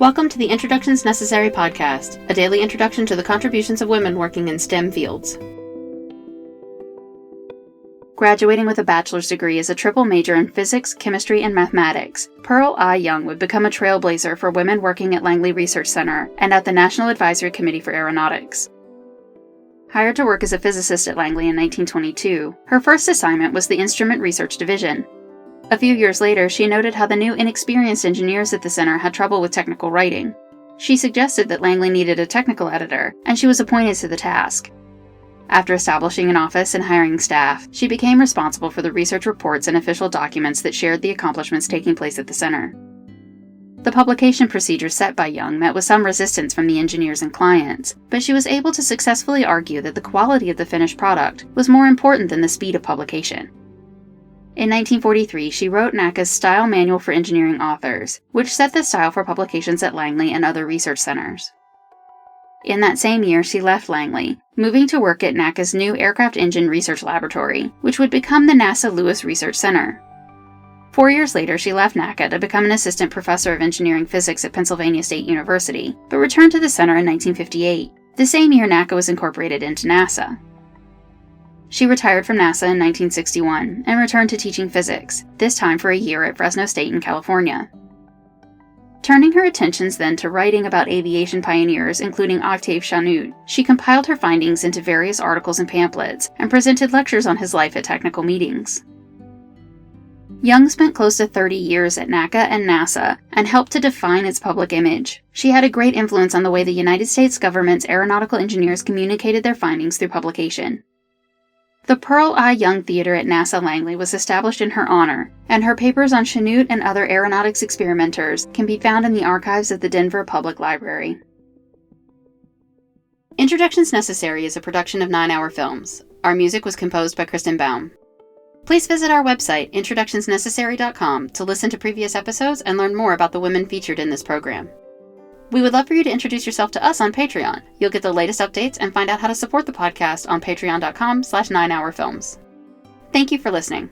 Welcome to the Introductions Necessary podcast, a daily introduction to the contributions of women working in STEM fields. Graduating with a bachelor's degree as a triple major in physics, chemistry, and mathematics, Pearl I. Young would become a trailblazer for women working at Langley Research Center and at the National Advisory Committee for Aeronautics. Hired to work as a physicist at Langley in 1922, her first assignment was the Instrument Research Division. A few years later, she noted how the new inexperienced engineers at the center had trouble with technical writing. She suggested that Langley needed a technical editor, and she was appointed to the task. After establishing an office and hiring staff, she became responsible for the research reports and official documents that shared the accomplishments taking place at the center. The publication procedure set by Young met with some resistance from the engineers and clients, but she was able to successfully argue that the quality of the finished product was more important than the speed of publication. In 1943, she wrote NACA's Style Manual for Engineering Authors, which set the style for publications at Langley and other research centers. In that same year, she left Langley, moving to work at NACA's new Aircraft Engine Research Laboratory, which would become the NASA Lewis Research Center. 4 years later, she left NACA to become an assistant professor of engineering physics at Pennsylvania State University, but returned to the center in 1958, the same year NACA was incorporated into NASA. She retired from NASA in 1961 and returned to teaching physics, this time for a year at Fresno State in California. Turning her attentions then to writing about aviation pioneers, including Octave Chanute, she compiled her findings into various articles and pamphlets and presented lectures on his life at technical meetings. Young spent close to 30 years at NACA and NASA and helped to define its public image. She had a great influence on the way the United States government's aeronautical engineers communicated their findings through publication. The Pearl I. Young Theater at NASA Langley was established in her honor, and her papers on Chanute and other aeronautics experimenters can be found in the archives of the Denver Public Library. Introductions Necessary is a production of 9 Hour Films. Our music was composed by Kristen Baum. Please visit our website, introductionsnecessary.com, to listen to previous episodes and learn more about the women featured in this program. We would love for you to introduce yourself to us on Patreon. You'll get the latest updates and find out how to support the podcast on patreon.com/9hourfilms. Thank you for listening.